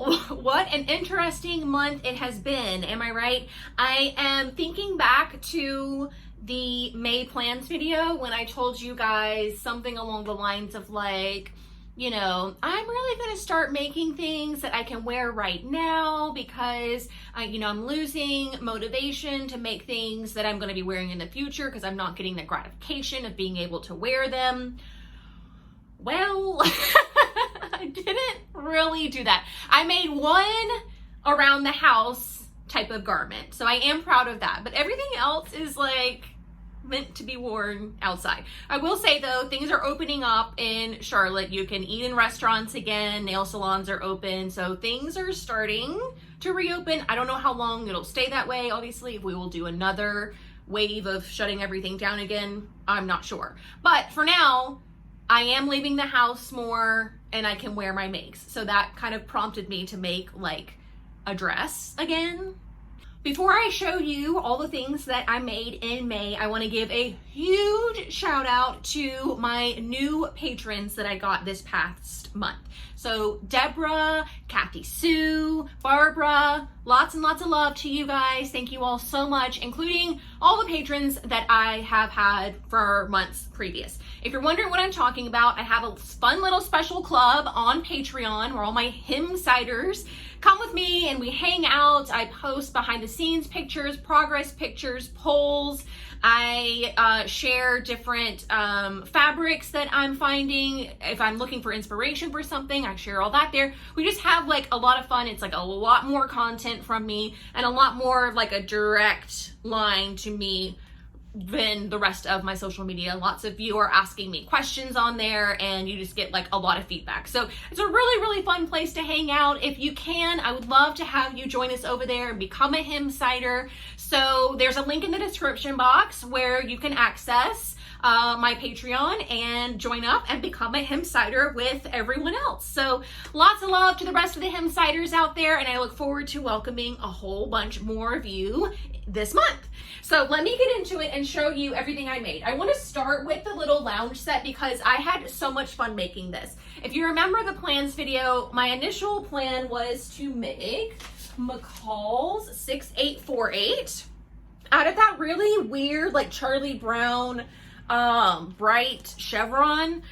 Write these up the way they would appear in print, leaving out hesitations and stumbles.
Wow, what an interesting month it has been, am I right? I am thinking back to the May plans video when I told you guys something along the lines of like, you know, I'm really going to start making things that I can wear right now because I'm losing motivation to make things that I'm going to be wearing in the future because I'm not getting the gratification of being able to wear them. Well, I didn't really do that. I made one around the house type of garment, so I am proud of that. But everything else is like meant to be worn outside. I will say though, things are opening up in Charlotte. You can eat in restaurants again. Nail salons are open. So things are starting to reopen. I don't know how long it'll stay that way. Obviously, if we will do another wave of shutting everything down again, I'm not sure. But for now, I am leaving the house more and I can wear my makes. So that kind of prompted me to make like a dress again. Before I show you all the things that I made in May, I want to give a huge shout out to my new patrons that I got this past month. So Deborah, Kathy Sue, Barbara, lots and lots of love to you guys. Thank you all so much, including all the patrons that I have had for months previous. If you're wondering what I'm talking about, I have a fun little special club on Patreon where all my hymn-siders come with me and we hang out. I post behind the scenes pictures, progress pictures, polls. I share different fabrics that I'm finding. If I'm looking for inspiration for something, I share all that there. We just have like a lot of fun. It's like a lot more content from me and a lot more like a direct line to me than the rest of my social media. Lots of you are asking me questions on there and you just get like a lot of feedback. So it's a really, really fun place to hang out. If you can, I would love to have you join us over there and become a hymn-sider. So there's a link in the description box where you can access my Patreon and join up and become a hymn-sider with everyone else. So lots of love to the rest of the hymn-siders out there, and I look forward to welcoming a whole bunch more of you this month. So let me get into it and show you everything I made. I want to start with the little lounge set because I had so much fun making this. If you remember the plans video, my initial plan was to make McCall's 6848 out of that really weird like Charlie Brown bright chevron.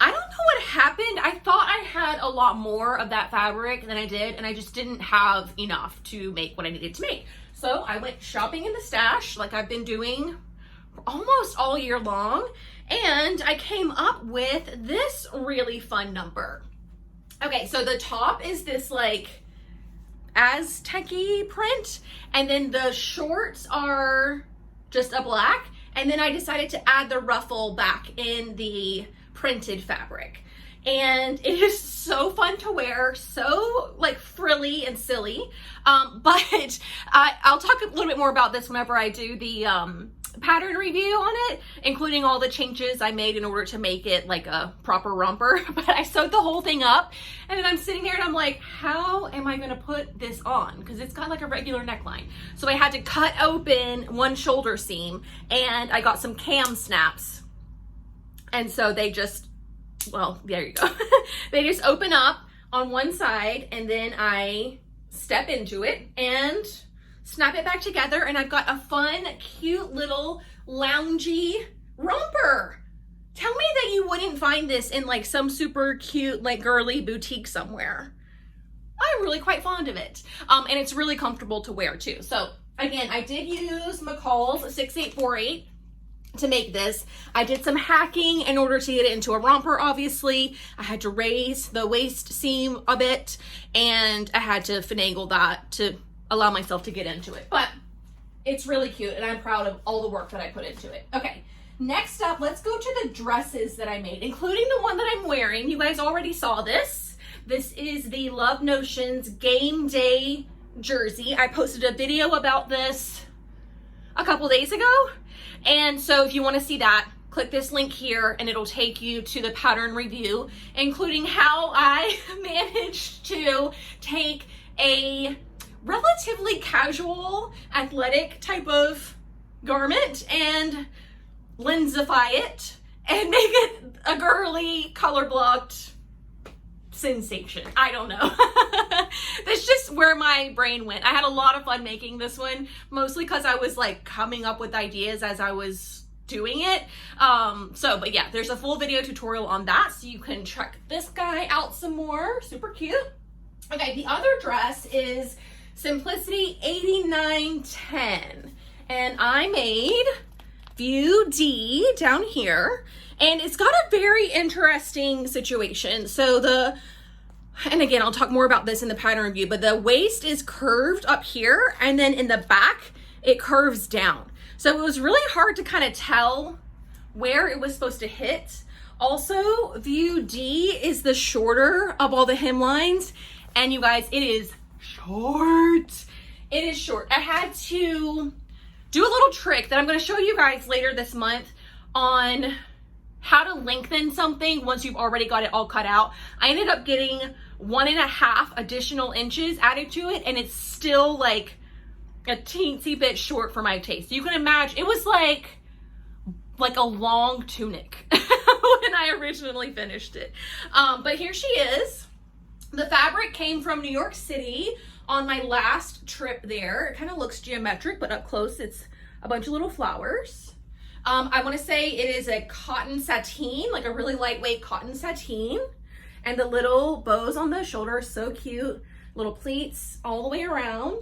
I don't know what happened. I thought I had a lot more of that fabric than I did, and I just didn't have enough to make what I needed to make. So I went shopping in the stash like I've been doing almost all year long, and I came up with this really fun number. Okay, so the top is this like Aztec-y print, and then the shorts are just a black, and then I decided to add the ruffle back in the printed fabric. And it is so fun to wear, so like frilly and silly. But I'll talk a little bit more about this whenever I do the pattern review on it, including all the changes I made in order to make it like a proper romper. But I sewed the whole thing up, and then I'm sitting there and I'm like, how am I gonna put this on? Because it's got like a regular neckline. So I had to cut open one shoulder seam, and I got some cam snaps. And so they just, well, there you go. They just open up on one side, and then I step into it and snap it back together, and I've got a fun, cute little loungy romper. Tell me that you wouldn't find this in like some super cute, like girly boutique somewhere. I'm really quite fond of it. And it's really comfortable to wear too. So again, I did use McCall's 6848 to make this. I did some hacking in order to get it into a romper, obviously. I had to raise the waist seam a bit, and I had to finagle that to allow myself to get into it. But it's really cute, and I'm proud of all the work that I put into it. Okay, next up, let's go to the dresses that I made, including the one that I'm wearing. You guys already saw this. This is the Love Notions Game Day jersey. I posted a video about this a couple days ago. And so if you want to see that, click this link here and it'll take you to the pattern review, including how I managed to take a relatively casual athletic type of garment and lensify it and make it a girly color blocked sensation. I don't know. That's just where my brain went. I had a lot of fun making this one, mostly because I was like coming up with ideas as I was doing it. But yeah, there's a full video tutorial on that, so you can check this guy out some more. Super cute. Okay, the other dress is Simplicity 8910, and I made View D down here, and it's got a very interesting situation. So and again, I'll talk more about this in the pattern review, but the waist is curved up here, and then in the back, it curves down. So it was really hard to kind of tell where it was supposed to hit. Also, View D is the shorter of all the hemlines, and you guys, it is short. It is short. I had to do a little trick that I'm going to show you guys later this month on how to lengthen something once you've already got it all cut out. I ended up getting 1.5 additional inches added to it, and it's still like a teensy bit short for my taste. You can imagine, it was like a long tunic when I originally finished it. But here she is. The fabric came from New York City on my last trip there. It kind of looks geometric, but up close it's a bunch of little flowers. I want to say it is a cotton sateen, like a really lightweight cotton sateen. And the little bows on the shoulder are so cute. Little pleats all the way around.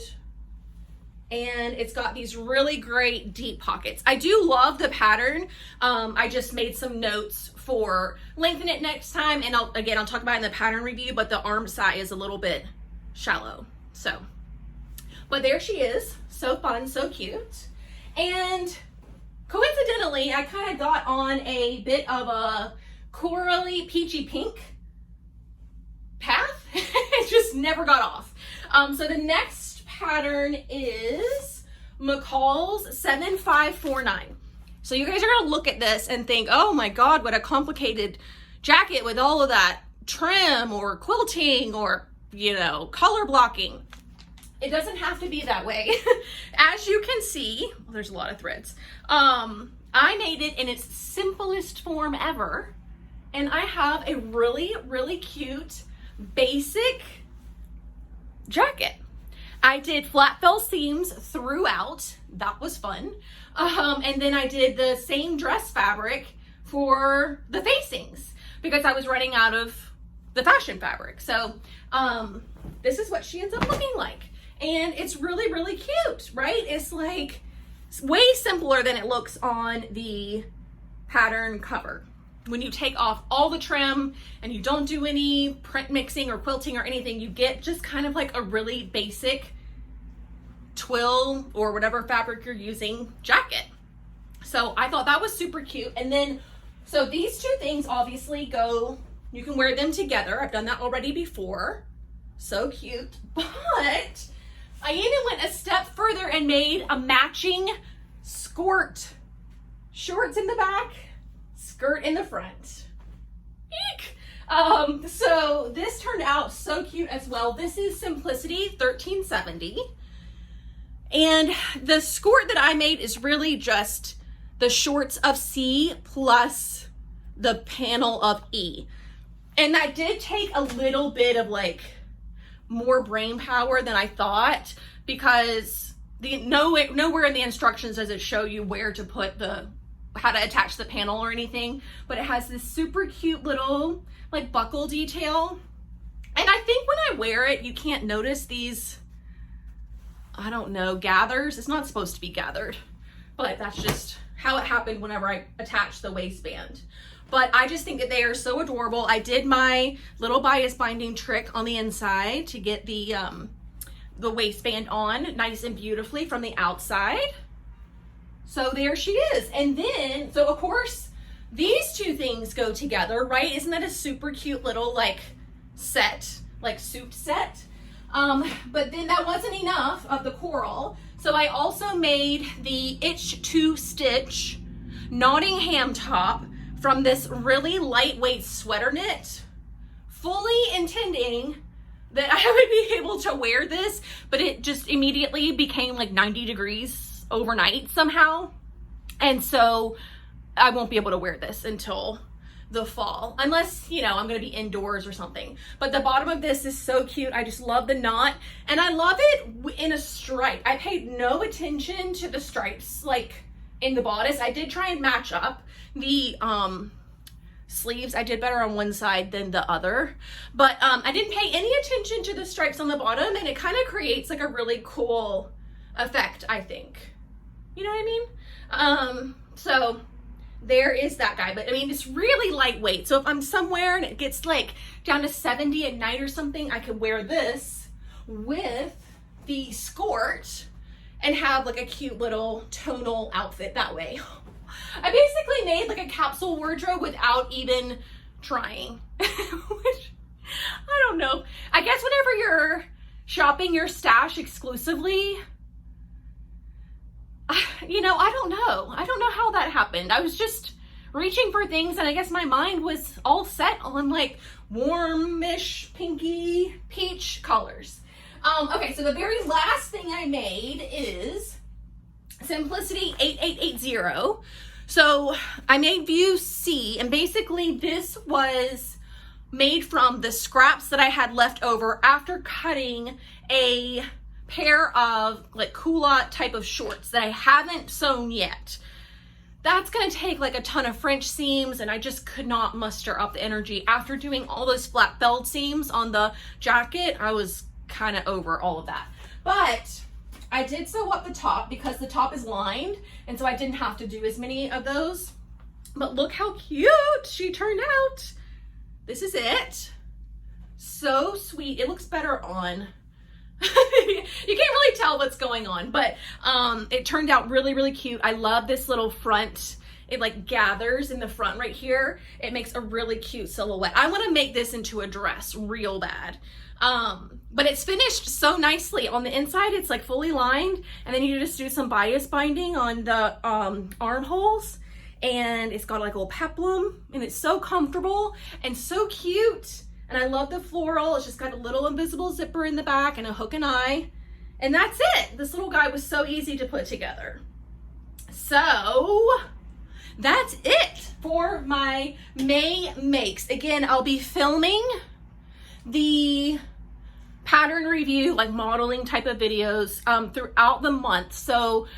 And it's got these really great deep pockets. I do love the pattern. I just made some notes for lengthen it next time, and I'll talk about it in the pattern review, but the arm side is a little bit shallow. So, but there she is. So fun, so cute. And coincidentally, I kind of got on a bit of a corally peachy pink path. It just never got off. So the next pattern is McCall's 7549. So you guys are gonna look at this and think, oh my God, what a complicated jacket with all of that trim or quilting or, you know, color blocking. It doesn't have to be that way. As you can see, there's a lot of threads. I made it in its simplest form ever. And I have a really, really cute, basic jacket. I did flat fell seams throughout. That was fun. And then I did the same dress fabric for the facings because I was running out of the fashion fabric. So this is what she ends up looking like. And it's really, really cute, right? It's like it's way simpler than it looks on the pattern cover. When you take off all the trim and you don't do any print mixing or quilting or anything, you get just kind of like a really basic twill or whatever fabric you're using jacket. So I thought that was super cute. And then, so these two things obviously go, you can wear them together. I've done that already before. So cute. But I even went a step further and made a matching skirt. Shorts in the back, skirt in the front. Eek! So this turned out so cute as well. This is Simplicity 1370. And the skirt that I made is really just the shorts of C plus the panel of E. And that did take a little bit of like more brain power than I thought, because nowhere in the instructions does it show you where to put how to attach the panel or anything, but it has this super cute little like buckle detail. And I think when I wear it, you can't notice these, I don't know, gathers. It's not supposed to be gathered, but that's just how it happened whenever I attached the waistband. But I just think that they are so adorable. I did my little bias binding trick on the inside to get the waistband on nice and beautifully from the outside. So there she is. And then, so of course, these two things go together, right? Isn't that a super cute little like set, like suit set? But then that wasn't enough of the coral. So I also made the Itch to Stitch Nottingham top from this really lightweight sweater knit, fully intending that I would be able to wear this, but it just immediately became like 90 degrees overnight somehow. And so I won't be able to wear this until the fall, unless, you know, I'm gonna be indoors or something. But the bottom of this is so cute. I just love the knot, and I love it in a stripe. I paid no attention to the stripes like in the bodice. I did try and match up the sleeves. I did better on one side than the other, but I didn't pay any attention to the stripes on the bottom, and it kind of creates like a really cool effect, I think. You know what I mean? So there is that guy. But I mean, it's really lightweight. So if I'm somewhere and it gets like down to 70 at night or something, I could wear this with the skirt and have like a cute little tonal outfit that way. I basically made like a capsule wardrobe without even trying. Which, I don't know. I guess whenever you're shopping your stash exclusively, you know, I don't know. I don't know how that happened. I was just reaching for things, and I guess my mind was all set on like warmish, pinky, peach colors. Okay, so the very last thing I made is Simplicity 8880. So I made View C, and basically this was made from the scraps that I had left over after cutting a pair of like culotte type of shorts that I haven't sewn yet. That's gonna take like a ton of French seams, and I just could not muster up the energy. After doing all those flat felled seams on the jacket, I was kind of over all of that. But I did sew up the top because the top is lined, and so I didn't have to do as many of those. But look how cute she turned out. This is it. So sweet. It looks better on. You can't really tell what's going on, but it turned out really, really cute. I love this little front. It like gathers in the front right here. It makes a really cute silhouette. I want to make this into a dress real bad. But it's finished so nicely. On the inside, it's like fully lined, and then you just do some bias binding on the armholes, and it's got like a little peplum, and it's so comfortable and so cute. And I love the floral. It's just got a little invisible zipper in the back and a hook and eye. And that's it. This little guy was so easy to put together. So that's it for my May makes. Again, I'll be filming the pattern review, like modeling type of videos throughout the month. So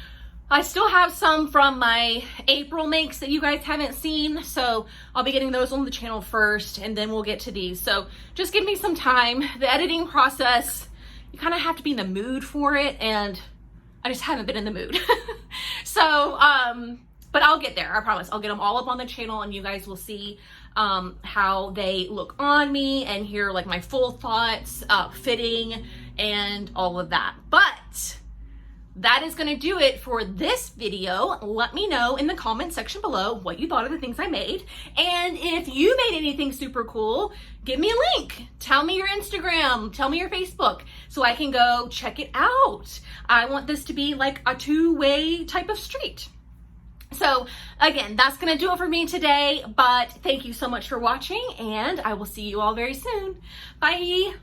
I still have some from my April makes that you guys haven't seen, so I'll be getting those on the channel first, and then we'll get to these. So just give me some time. The editing process, you kind of have to be in the mood for it, and I just haven't been in the mood. So, but I'll get there, I promise. I'll get them all up on the channel, and you guys will see how they look on me and hear like my full thoughts, fitting, and all of that. But that is going to do it for this video. Let me know in the comment section below what you thought of the things I made. And if you made anything super cool, give me a link. Tell me your Instagram. Tell me your Facebook so I can go check it out. I want this to be like a two-way type of street. So again, that's going to do it for me today. But thank you so much for watching, and I will see you all very soon. Bye.